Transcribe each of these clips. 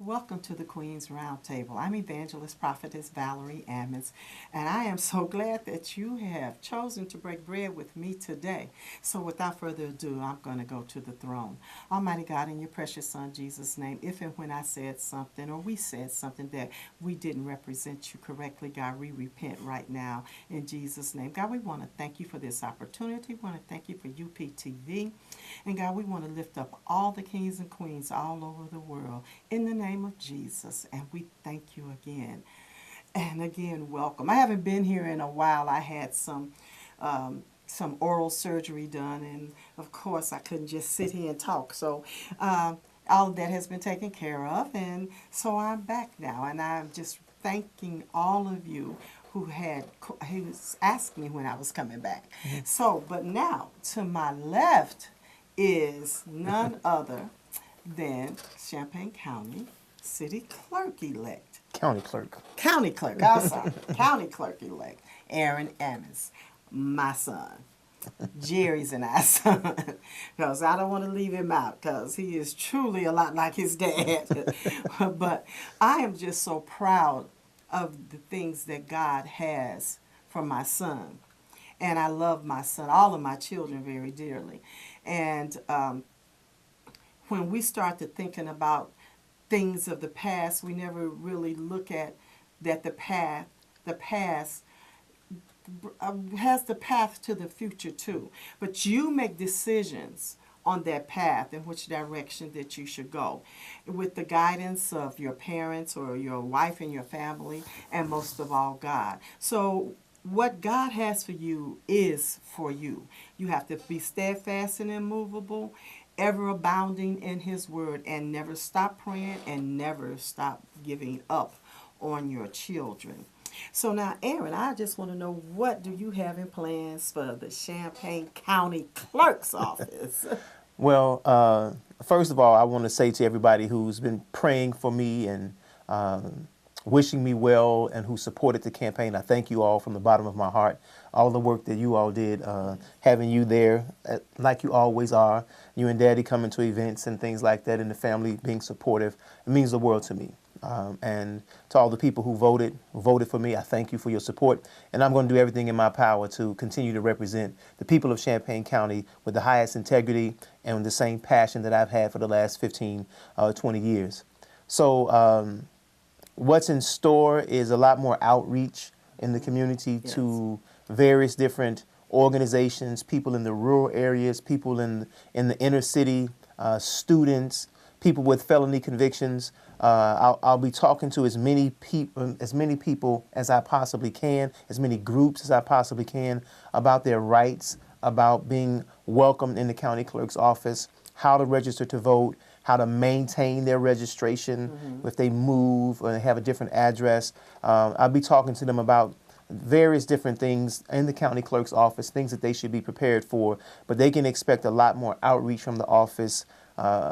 Welcome to the Queen's Roundtable. I'm Evangelist Prophetess Valarie Ammons, and I am so glad that you have chosen to break bread with me today. So without further ado, I'm going to go to the throne. Almighty God, in your precious Son Jesus' name, if and when I said something or we said something that we didn't represent you correctly, God, we repent right now in Jesus' name. God, we want to thank you for this opportunity. We want to thank you for UPTV. And God, we want to lift up all the kings and queens all over the world in the name of Jesus. And we thank you again. And again, welcome. I haven't been here in a while. I had some oral surgery done, and of course, I couldn't just sit here and talk. So, all of that has been taken care of, and so I'm back now, and I'm just thanking all of you who asked me when I was coming back. So, but now to my left is none other than Champaign County City Clerk-elect. County clerk. County Clerk, I'm sorry. County Clerk-elect, Aaron Ammons, my son. Jerry's and our son, because I don't want to leave him out, because he is truly a lot like his dad. But I am just so proud of the things that God has for my son. And I love my son, all of my children very dearly. And when we start to thinking about things of the past, we never really look at that the past has the path to the future too. But you make decisions on that path in which direction that you should go, with the guidance of your parents or your wife and your family, and most of all, God. So what God has for you is for you. You have to be steadfast and immovable, ever abounding in his word, and never stop praying and never stop giving up on your children. So now, Aaron, I just want to know, what do you have in plans for the Champaign County Clerk's office? Well, first of all, I want to say to everybody who's been praying for me and wishing me well and who supported the campaign, I thank you all from the bottom of my heart. All the work that you all did, having you there, like you always are, you and Daddy coming to events and things like that, and the family being supportive, it means the world to me. And to all the people who voted for me, I thank you for your support. And I'm going to do everything in my power to continue to represent the people of Champaign County with the highest integrity and the same passion that I've had for the last 15, 20 years. So what's in store is a lot more outreach in the community to various different organizations, people in the rural areas, people in the inner city, students, people with felony convictions. I'll be talking to as many people as I possibly can, as many groups as I possibly can, about their rights, about being welcomed in the county clerk's office, how to register to vote, how to maintain their registration if they move or they have a different address. I'll be talking to them about various different things in the county clerk's office, things that they should be prepared for, but they can expect a lot more outreach from the office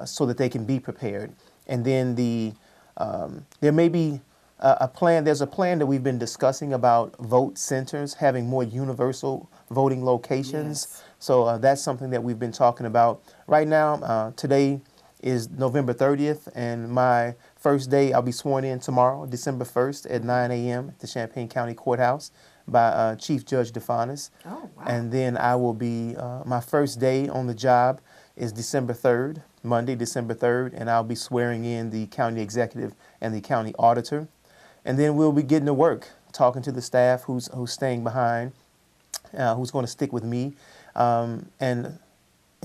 so that they can be prepared. And then there may be a plan. There's a plan that we've been discussing about vote centers, having more universal voting locations. Yes. So that's something that we've been talking about. Right now, today is November 30th, and my first day, I'll be sworn in tomorrow, December 1st at 9 a.m. at the Champaign County Courthouse by Chief Judge DeFanis. Oh, wow. And then I will be, my first day on the job is December 3rd, Monday, December 3rd, and I'll be swearing in the county executive and the county auditor. And then we'll be getting to work, talking to the staff who's staying behind, who's going to stick with me, and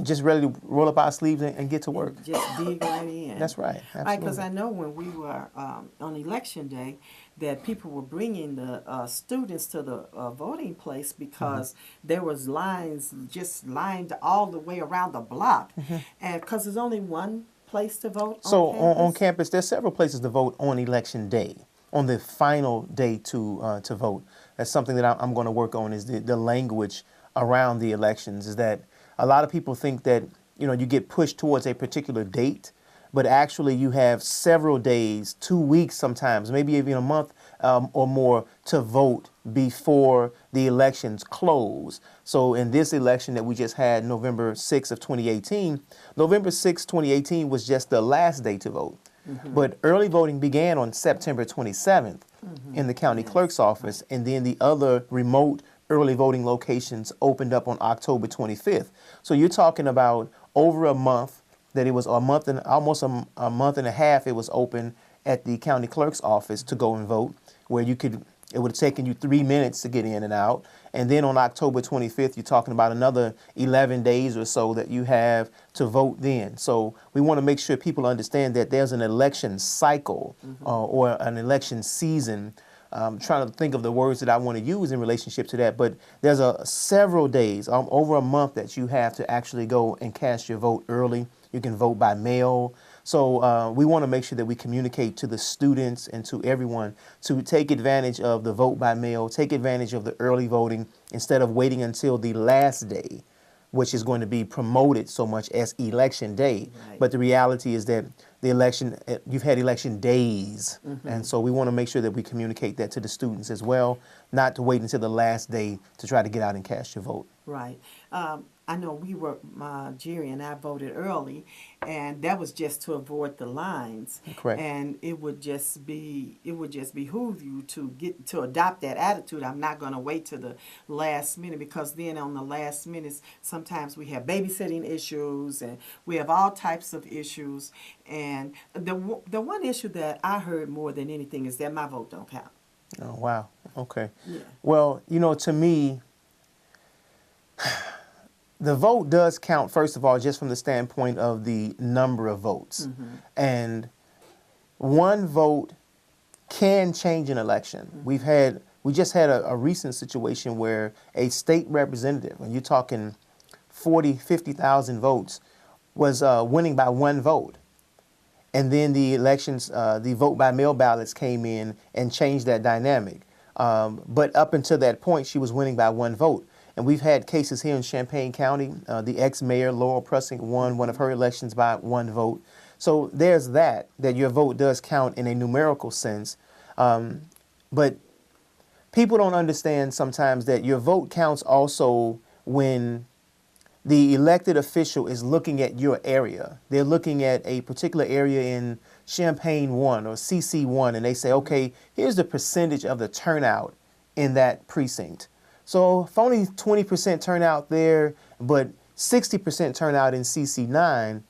just ready to roll up our sleeves and get to work. Just dig right in. That's right. Absolutely. Because I know when we were on election day, that people were bringing the students to the voting place because there was lines just lined all the way around the block, and because there's only one place to vote. So on campus? Campus, there's several places to vote on election day, on the final day to vote. That's something that I'm going to work on, is the language around the elections. Is that a lot of people think that, you get pushed towards a particular date, but actually you have several days, 2 weeks sometimes, maybe even a month or more to vote before the elections close. So in this election that we just had, November 6th of 2018, November 6th, 2018 was just the last day to vote. But early voting began on September 27th in the county clerk's office, and then the other remote early voting locations opened up on October 25th. So you're talking about over a month that it was a month and almost a month and a half it was open at the county clerk's office to go and vote, where it would have taken you 3 minutes to get in and out. And then on October 25th, you're talking about another 11 days or so that you have to vote then. So we want to make sure people understand that there's an election cycle or an election season. I'm trying to think of the words that I want to use in relationship to that, but there's several days, over a month, that you have to actually go and cast your vote early. You can vote by mail. So we want to make sure that we communicate to the students and to everyone to take advantage of the vote by mail, take advantage of the early voting instead of waiting until the last day, which is going to be promoted so much as election day. Right. But the reality is that the election, you've had election days. And so we want to make sure that we communicate that to the students as well, not to wait until the last day to try to get out and cast your vote. Right. I know Jerry and I voted early, and that was just to avoid the lines. Correct. And it would just behoove you to adopt that attitude. I'm not going to wait to the last minute, because then on the last minute, sometimes we have babysitting issues and we have all types of issues. And the one issue that I heard more than anything is that my vote don't count. Oh, wow. Okay. Yeah. Well, to me, the vote does count, first of all, just from the standpoint of the number of votes. And one vote can change an election. We just had a recent situation where a state representative, and you're talking 40, 50,000 votes, was winning by one vote. And then the elections, the vote by mail ballots came in and changed that dynamic. But up until that point, she was winning by one vote. And we've had cases here in Champaign County. The ex-mayor, Laurel Pressing, won one of her elections by one vote. So there's that your vote does count in a numerical sense. But people don't understand sometimes that your vote counts also when the elected official is looking at your area. They're looking at a particular area in Champaign 1 or CC1, and they say, okay, here's the percentage of the turnout in that precinct. So if only 20% turnout there, but 60% turnout in CC9,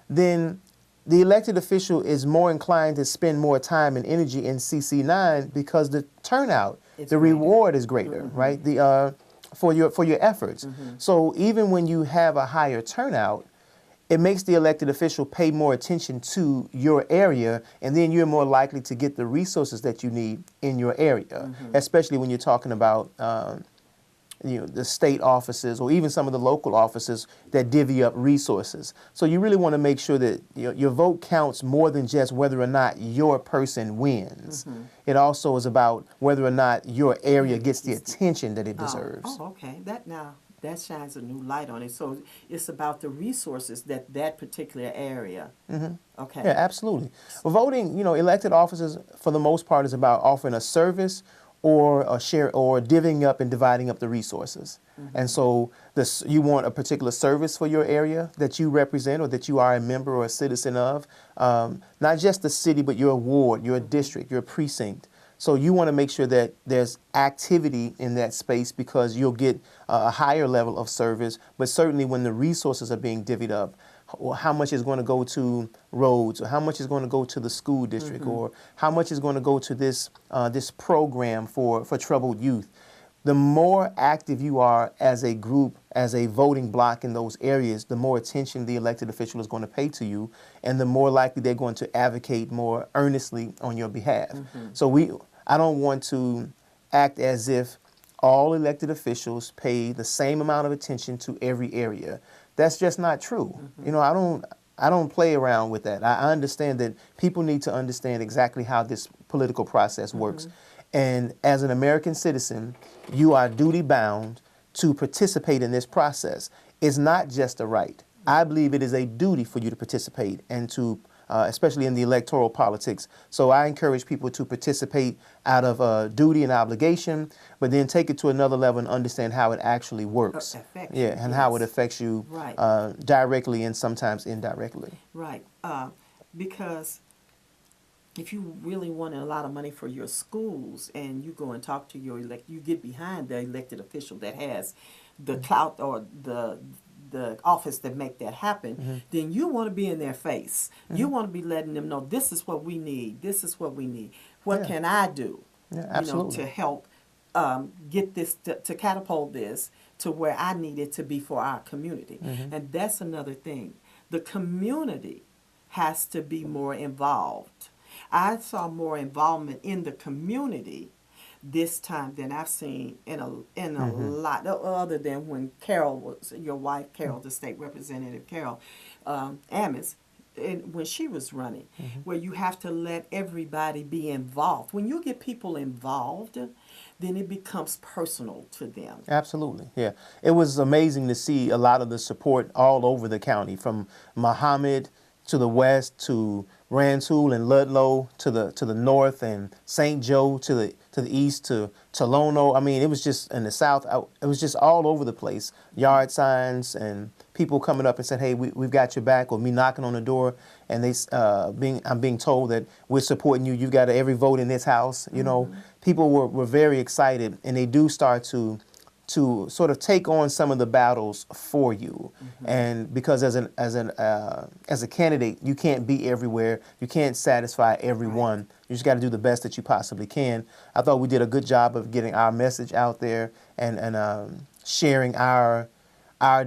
then the elected official is more inclined to spend more time and energy in CC9 because the turnout, the reward is greater, right? For your efforts. So even when you have a higher turnout, it makes the elected official pay more attention to your area, and then you're more likely to get the resources that you need in your area, especially when you're talking about the state offices or even some of the local offices that divvy up resources. So you really want to make sure that your vote counts more than just whether or not your person wins. It also is about whether or not your area gets the attention that it deserves. Oh, okay. That shines a new light on it. So it's about the resources that particular area. Okay. Yeah, absolutely. Well, voting, elected officers for the most part is about offering a service or a share or divvying up and dividing up the resources. And so you want a particular service for your area that you represent or that you are a member or a citizen of, not just the city, but your ward, your district, your precinct. So you want to make sure that there's activity in that space because you'll get a higher level of service. But certainly when the resources are being divvied up, or how much is going to go to roads, or how much is going to go to the school district, or how much is going to go to this program for troubled youth. The more active you are as a group, as a voting block in those areas, the more attention the elected official is going to pay to you, and the more likely they're going to advocate more earnestly on your behalf. So I don't want to act as if all elected officials pay the same amount of attention to every area. That's just not true. I don't play around with that. I understand that people need to understand exactly how this political process works. And as an American citizen, you are duty bound to participate in this process. It's not just a right. I believe it is a duty for you to participate and to especially in the electoral politics. So I encourage people to participate out of duty and obligation, but then take it to another level and understand how it actually works. How it affects you directly and sometimes indirectly. Right, because if you really wanted a lot of money for your schools and you go and talk to you get behind the elected official that has the clout or the office that make that happen, then you want to be in their face. You want to be letting them know this is what we need. This is what we need. What Yeah. can I do? Yeah, You know, absolutely. to help get this to catapult this to where I need it to be for our community. And that's another thing. The community has to be more involved. I saw more involvement in the community this time than I've seen in a lot other than when Carol was your wife, Carol, the state representative, Carol Ammons, and when she was running, where you have to let everybody be involved. When you get people involved, then it becomes personal to them. Absolutely, yeah. It was amazing to see a lot of the support all over the county, from Muhammad to the west to Rantoul and Ludlow to the north, and St. Joe to the east to Tolono. I mean, it was just in the south. It was just all over the place. Yard signs and people coming up and said, "Hey, we've got your back," or me knocking on the door and I'm being told that we're supporting you. You've got every vote in this house. You know, people were very excited, and they do start to sort of take on some of the battles for you. And because as a candidate, you can't be everywhere. You can't satisfy everyone. Right. You just got to do the best that you possibly can. I thought we did a good job of getting our message out there and sharing our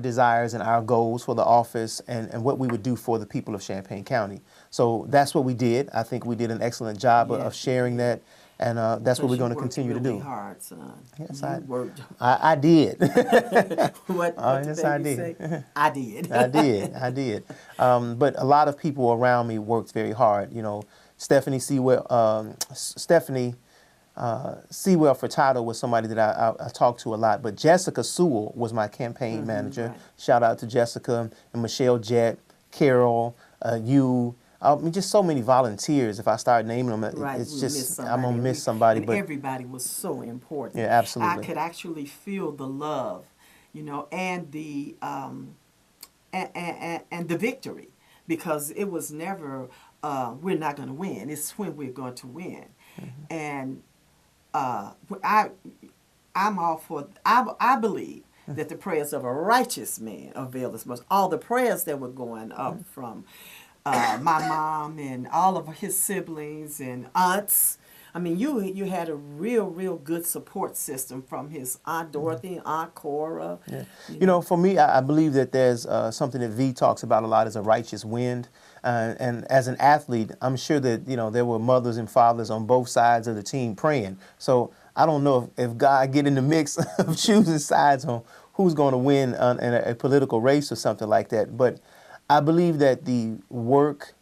desires and our goals for the office and what we would do for the people of Champaign County. So that's what we did. I think we did an excellent job of Yes, sharing that. And that's what we're going to continue to do. Really hard, son. Yes, You worked. I did. What Yes, the I baby did. say? I did. I did. But a lot of people around me worked very hard. You know, Stephanie Sewell Furtado was somebody that I talked to a lot. But Jessica Sewell was my campaign manager. Right. Shout out to Jessica and Michelle Jett, Carol, you. I mean, just so many volunteers. If I start naming them, Right, it's we just missed I'm gonna somebody. miss somebody. And But everybody was so important. yeah, absolutely. I could actually feel the love, and the and the victory, because it was never we're not going to win. It's when we're going to win, and I I'm all for. I believe that the prayers of a righteous man avail as much. All the prayers that were going up from my mom and all of his siblings and aunts. I mean, you had a real good support system from his Aunt Dorothy, Aunt Cora. Yeah. You know, for me, I believe that there's something that V talks about a lot as a righteous wind. And as an athlete, I'm sure that, there were mothers and fathers on both sides of the team praying. So I don't know if God get in the mix of choosing sides on who's going to win in a political race or something like that. But I believe that the work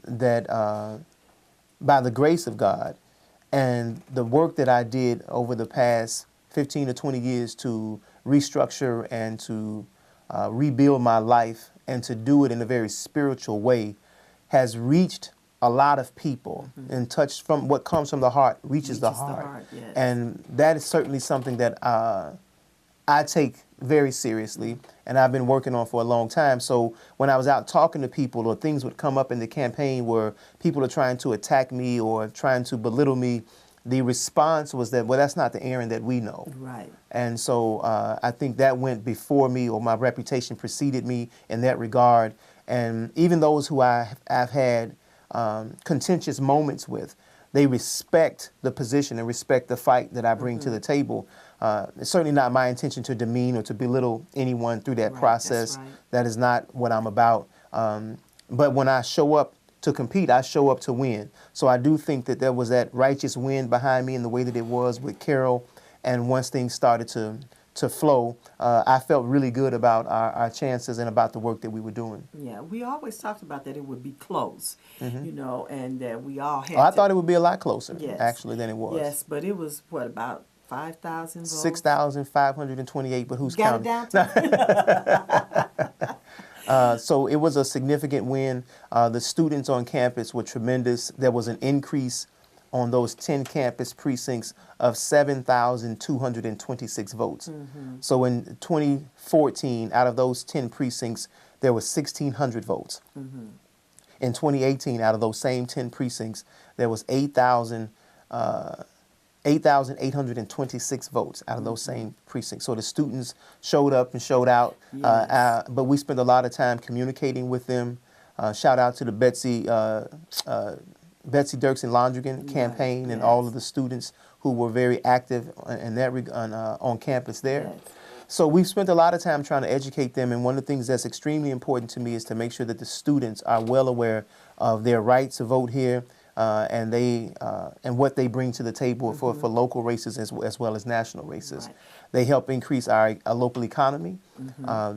that, by the grace of God, and the work that I did over the past 15 to 20 years to restructure and to rebuild my life and to do it in a very spiritual way has reached a lot of people and touched from what comes from the heart, reaches the heart. Yes. And that is certainly something that I take very seriously and I've been working on for a long time. So when I was out talking to people, or things would come up in the campaign where people are trying to attack me or trying to belittle me, the response was that, well, that's not the Aaron that we know. Right. And so I think that went before me, or my reputation preceded me in that regard. And even those who I've had contentious moments with, they respect the position and respect the fight that I bring to the table. It's certainly not my intention to demean or to belittle anyone through that Right, process. that's right. That is not what I'm about. But when I show up to compete, I show up to win. So I do think that there was that righteous wind behind me in the way that it was with Carol. And once things started to flow, I felt really good about our chances and about the work that we were doing. Yeah, we always talked about that it would be close, and that we all had. I thought it would be a lot closer, Yes. actually, than it was. Yes, but it was about 5,000 votes. 6,528, but who's Got counting? it down to So it was a significant win. The students on campus were tremendous. There was an increase on those 10 campus precincts of 7,226 votes. So in 2014, out of those 10 precincts, there were 1,600 votes. in 2018, out of those same 10 precincts, there was 8,826 votes out of those same precincts. So the students showed up and showed out, Yes. but we spent a lot of time communicating with them. Shout out to the Betsy Dirksen Londrigan campaign and all of the students who were very active in that on campus there. Yes. So we've spent a lot of time trying to educate them, and one of the things that's extremely important to me is to make sure that the students are well aware of their right to vote here, and what they bring to the table for local races as well as national races. Right. They help increase our local economy.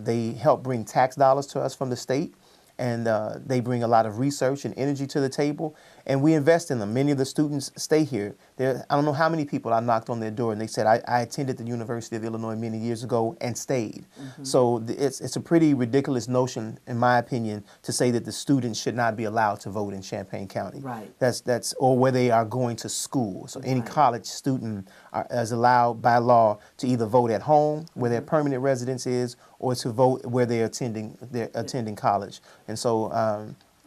They help bring tax dollars to us from the state. And they bring a lot of research and energy to the table, and we invest in them. Many of the students stay here. I don't know how many people I knocked on their door, and they said, I attended the University of Illinois many years ago and stayed. So it's a pretty ridiculous notion, in my opinion, to say that the students should not be allowed to vote in Champaign County. Right. That's or where they are going to school. So any college student is allowed by law to either vote at home, where their permanent residence is, or to vote where they're attending college. And so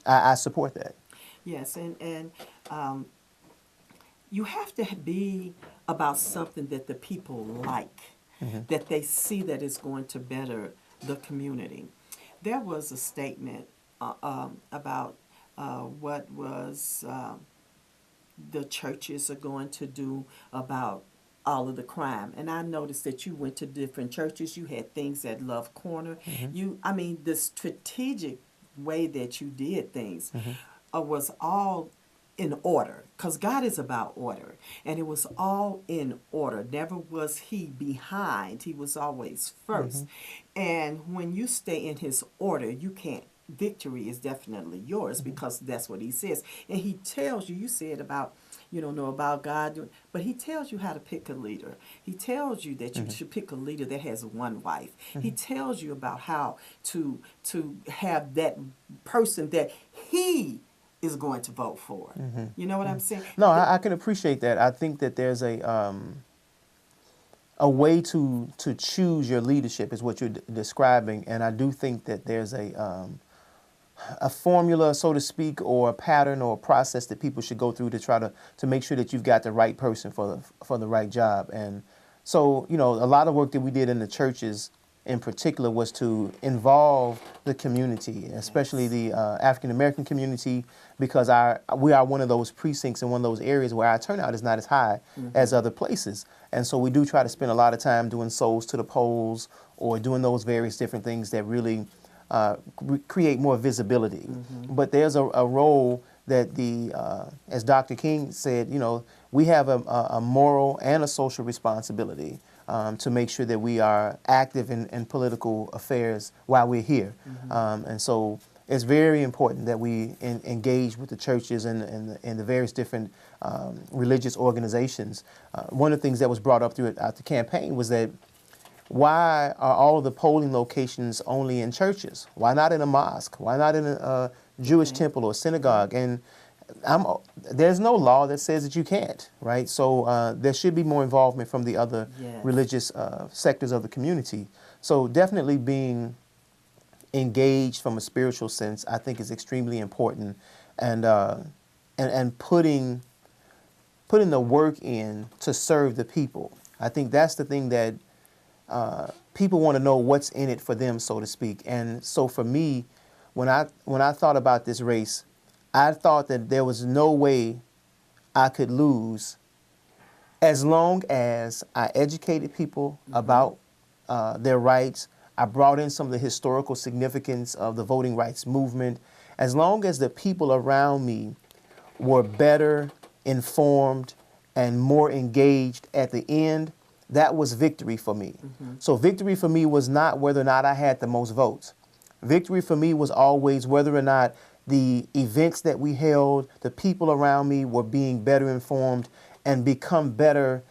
I support that. Yes, and you have to be about something that the people like, that they see that is going to better the community. There was a statement about what was the churches are going to do about all of the crime. And I noticed that you went to different churches. You had things at Love Corner. The strategic way that you did things was all in order, because God is about order, and it was all in order. Never was he behind. He was always first. And when you stay in his order, you can't. Victory is definitely yours, because that's what he says. And he tells you said about, you don't know about God, but he tells you how to pick a leader. He tells you that you should pick a leader that has one wife. He tells you about how to have that person that he is going to vote for. You know what I'm saying? No, I can appreciate that. I think that there's a way to choose your leadership is what you're describing, and I do think that there's a formula, so to speak, or a pattern or a process that people should go through to try to make sure that you've got the right person for the right job. And so, a lot of work that we did in the churches in particular was to involve the community, especially the African American community, because we are one of those precincts in one of those areas where our turnout is not as high as other places. And so we do try to spend a lot of time doing souls to the polls or doing those various different things that really create more visibility. But there's a role that as Dr. King said, we have a moral and a social responsibility to make sure that we are active in political affairs while we're here. And so it's very important that we engage with the churches and the various different religious organizations. One of the things that was brought up throughout the campaign was that, why are all of the polling locations only in churches? Why not in a mosque? Why not in a Jewish temple or synagogue? And there's no law that says that you can't, right? So there should be more involvement from the other religious sectors of the community. So definitely being engaged from a spiritual sense, I think, is extremely important, and putting the work in to serve the people. I think that's the thing that people want to know, what's in it for them, so to speak. And so for me, when I thought about this race, I thought that there was no way I could lose as long as I educated people about their rights. I brought in some of the historical significance of the voting rights movement. As long as the people around me were better informed and more engaged at the end, that was victory for me. So victory for me was not whether or not I had the most votes. Victory for me was always whether or not the events that we held, the people around me were being better informed and become better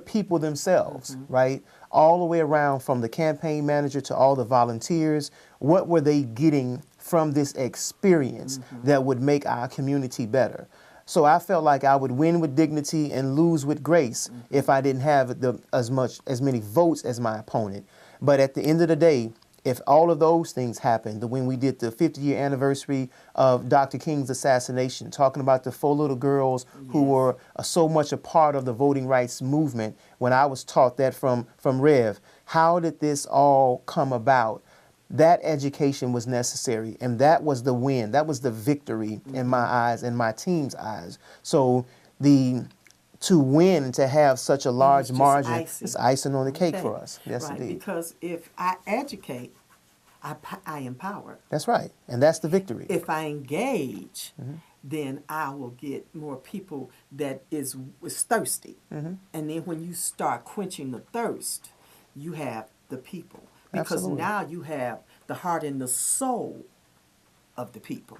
people themselves, right? All the way around, from the campaign manager to all the volunteers. What were they getting from this experience that would make our community better? So I felt like I would win with dignity and lose with grace if I didn't have as many votes as my opponent. But at the end of the day, if all of those things happened, when we did the 50-year anniversary of Dr. King's assassination, talking about the 4 little girls who were so much a part of the voting rights movement, when I was taught that from Rev, how did this all come about? That education was necessary, and that was the win. That was the victory in my eyes, in my team's eyes. So to win and to have such a large margin, it's icing on the cake for us. Yes, right, indeed. because if I educate, I empower. That's right, and that's the victory. If I engage, then I will get more people that is thirsty. And then when you start quenching the thirst, you have the people. Because Absolutely. now you have the heart and the soul of the people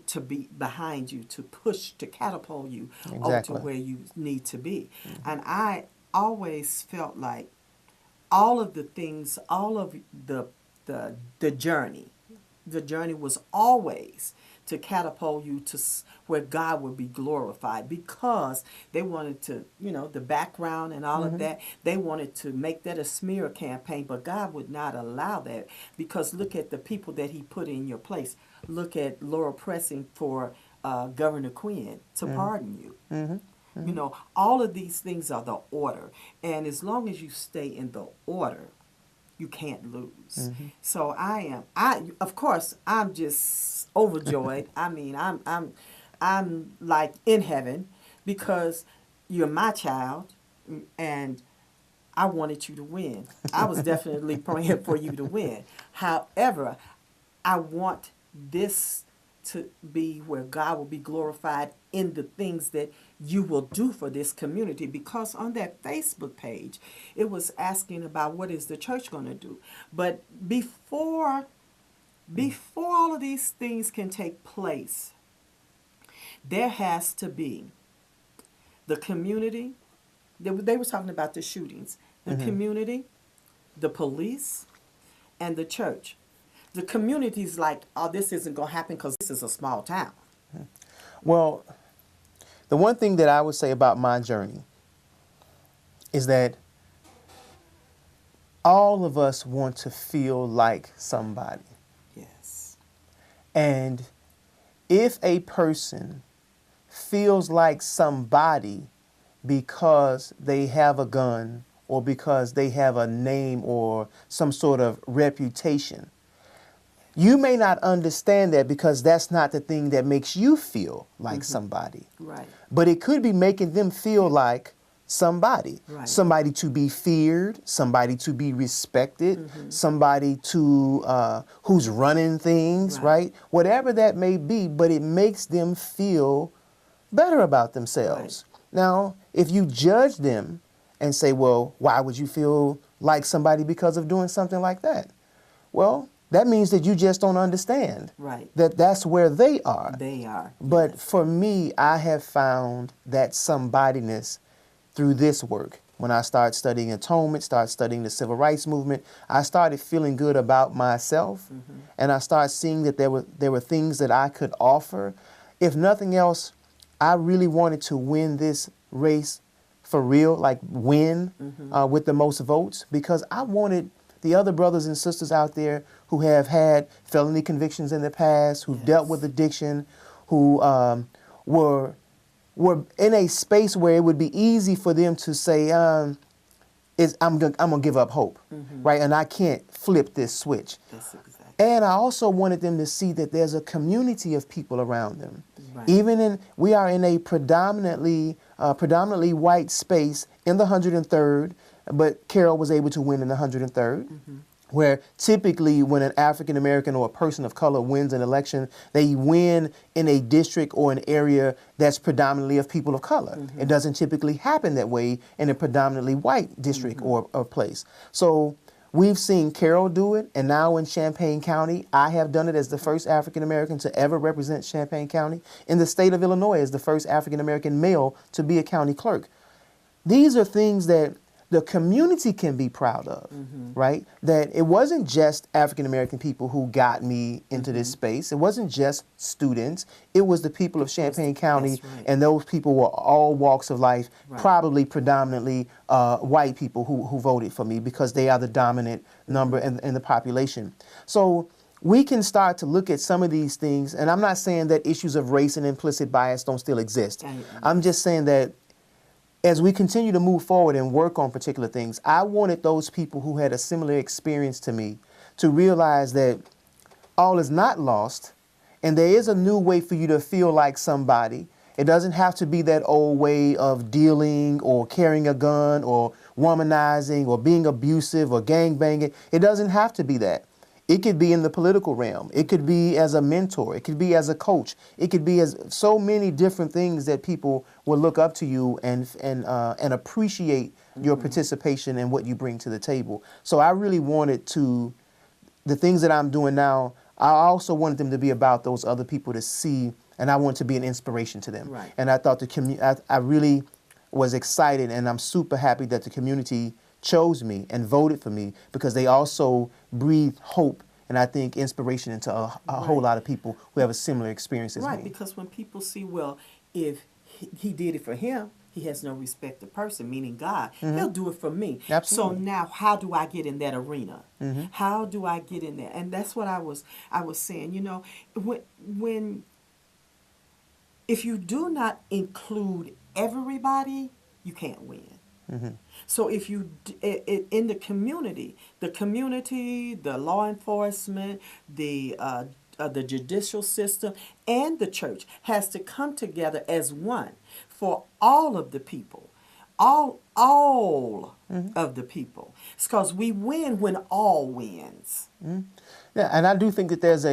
to be behind you, to push, to catapult you over to where you need to be. And I always felt like all of the things, all of the journey was always to catapult you to where God would be glorified, because they wanted to, the background and all of that, they wanted to make that a smear campaign, but God would not allow that, because look at the people that he put in your place. Look at Laura pressing for Governor Kween to pardon you. All of these things are the order, and as long as you stay in the order, you can't lose. So of course, I'm just overjoyed. I mean, I'm like in heaven, because you're my child, and I wanted you to win. I was definitely praying for you to win. However, I want this to be where God will be glorified in the things that you will do for this community, because on that Facebook page, it was asking about what is the church going to do. But before all of these things can take place, there has to be the community. They were talking about the shootings. The community, the police, and the church. The community's like, oh, this isn't going to happen because this is a small town. Well, the one thing that I would say about my journey is that all of us want to feel like somebody. Yes. And if a person feels like somebody because they have a gun or because they have a name or some sort of reputation, you may not understand that, because that's not the thing that makes you feel like somebody. Right. But it could be making them feel like somebody. Right. Somebody to be feared, somebody to be respected, somebody to who's running things, right? Whatever that may be, but it makes them feel better about themselves. Right. Now, if you judge them and say, well, why would you feel like somebody because of doing something like that? Well, that means that you just don't understand that that's where they are. They are. But for me, I have found that somebodiness through this work. When I started studying atonement, started studying the civil rights movement, I started feeling good about myself, and I started seeing that there were things that I could offer. If nothing else, I really wanted to win this race for real, like win with the most votes, because I wanted the other brothers and sisters out there who have had felony convictions in the past, who've dealt with addiction, who were in a space where it would be easy for them to say, I'm gonna give up hope, right? And I can't flip this switch. That's exactly. And I also wanted them to see that there's a community of people around them. Right. We are in a predominantly white space in the 103rd, but Carol was able to win in the 103rd, where typically when an African American or a person of color wins an election, they win in a district or an area that's predominantly of people of color. It doesn't typically happen that way in a predominantly white district or place. So we've seen Carol do it, and now in Champaign County, I have done it as the first African American to ever represent Champaign County. In the state of Illinois, as the first African American male to be a county clerk. These are things that the community can be proud of, right? That it wasn't just African American people who got me into this space. It wasn't just students. It was the people of Champaign County, that's right. and those people were all walks of life, Right. probably predominantly white people who voted for me because they are the dominant number in the population. So we can start to look at some of these things, and I'm not saying that issues of race and implicit bias don't still exist. I'm just saying that as we continue to move forward and work on particular things, I wanted those people who had a similar experience to me to realize that all is not lost, and there is a new way for you to feel like somebody. It doesn't have to be that old way of dealing or carrying a gun or womanizing or being abusive or gangbanging. It doesn't have to be that. It could be in the political realm. It could be as a mentor. It could be as a coach. It could be as so many different things that people will look up to you and appreciate your participation and what you bring to the table. So I really wanted to, the things that I'm doing now, I also wanted them to be about those other people to see, and I want to be an inspiration to them. Right. And I thought I really was excited, and I'm super happy that the community chose me and voted for me because they also breathed hope and I think inspiration into a whole lot of people who have a similar experience as Right, me. because when people see, well, if he did it for him, he has no respect of person, meaning God. He'll do it for me. Absolutely. So now, how do I get in that arena? How do I get in there? And that's what I was saying. You know, when if you do not include everybody, you can't win. So if you in the community, the law enforcement, the judicial system, and the church has to come together as one for all of the people, all of the people. It's because we win when all wins. Yeah, and I do think that there's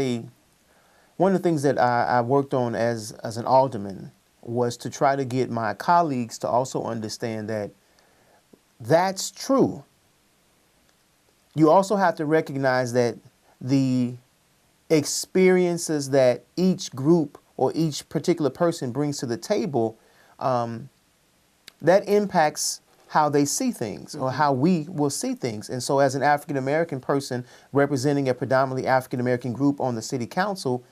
one of the things that I worked on as an alderman was to try to get my colleagues to also understand that that's true. You also have to recognize that the experiences that each group or each particular person brings to the table, that impacts how they see things or how we will see things. And so as an African-American person representing a predominantly African-American group on the city council,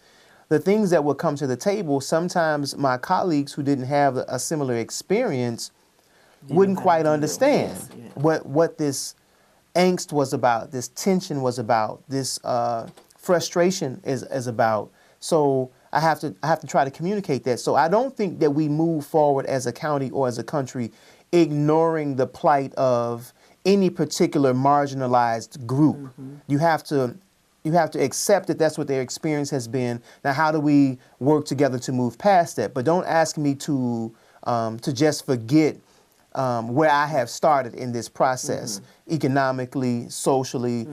the things that will come to the table, sometimes my colleagues who didn't have a similar experience wouldn't quite understand what this angst was about, this tension was about, this frustration is about. So I have to try to communicate that. So I don't think that we move forward as a county or as a country ignoring the plight of any particular marginalized group. You have to accept that that's what their experience has been. Now, how do we work together to move past that? But don't ask me to just forget where I have started in this process, economically, socially,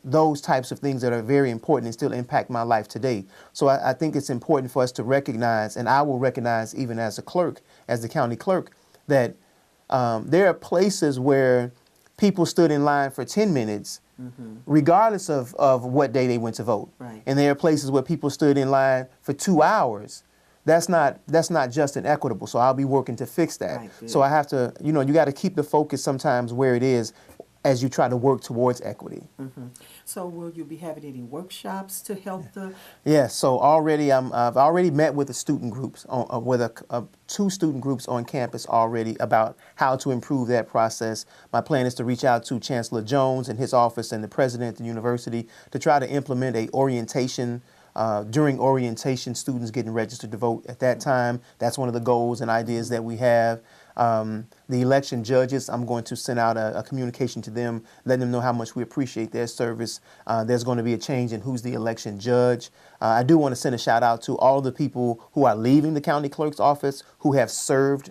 those types of things that are very important and still impact my life today. So I think it's important for us to recognize, and I will recognize even as a clerk, as the county clerk, that there are places where people stood in line for 10 minutes, regardless of what day they went to vote. Right. And there are places where people stood in line for 2 hours. That's not just and equitable. So I'll be working to fix that. Right, good. So I have to, you got to keep the focus sometimes where it is as you try to work towards equity. So will you be having any workshops to help the? Yeah, so I've already met with the student groups, with two student groups on campus already about how to improve that process. My plan is to reach out to Chancellor Jones and his office and the president of the university to try to implement a orientation. During orientation, students getting registered to vote at that time. That's one of the goals and ideas that we have. The election judges, I'm going to send out a communication to them, letting them know how much we appreciate their service. There's going to be a change in who's the election judge. I do want to send a shout out to all the people who are leaving the county clerk's office who have served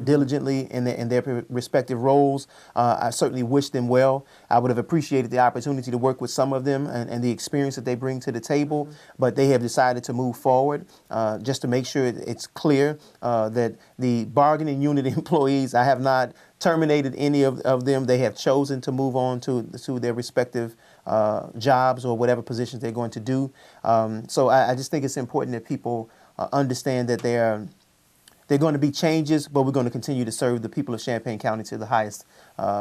diligently in their respective roles. I certainly wish them well. I would have appreciated the opportunity to work with some of them and the experience that they bring to the table, but they have decided to move forward just to make sure it's clear that the bargaining unit employees, I have not terminated any of them. They have chosen to move on to their respective jobs or whatever positions they're going to do. So I just think it's important that people understand that There are going to be changes, but we're going to continue to serve the people of Champaign County to the highest,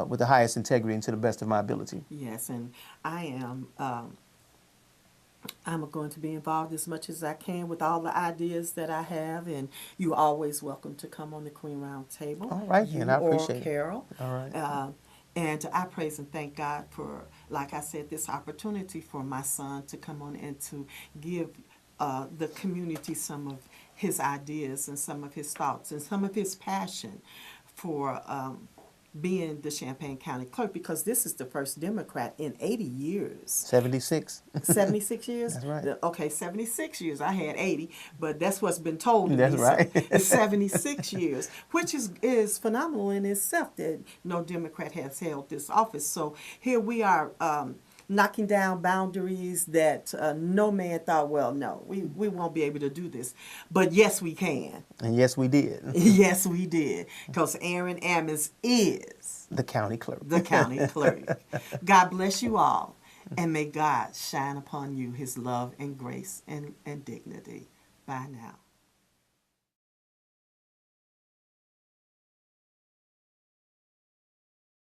with the highest integrity and to the best of my ability. Yes, and I am. I'm going to be involved as much as I can with all the ideas that I have, and you're always welcome to come on the Queen Roundtable. All right, You and I or appreciate it. Carol. All right. And I praise and thank God for, like I said, this opportunity for my son to come on and to give the community some of his ideas and some of his thoughts and some of his passion for being the Champaign County Clerk, because this is the first Democrat in 80 years. 76. 76 years? That's right. Okay, 76 years. I had 80, but that's what's been told to That's me. right. So it's 76 years, which is phenomenal in itself that no Democrat has held this office. So here we are knocking down boundaries that no man thought, well, no, we won't be able to do this. But yes, we can. And yes, we did. Yes, we did. Because Aaron Ammons is The county clerk. the county clerk. God bless you all. And may God shine upon you his love and grace and dignity. Bye now.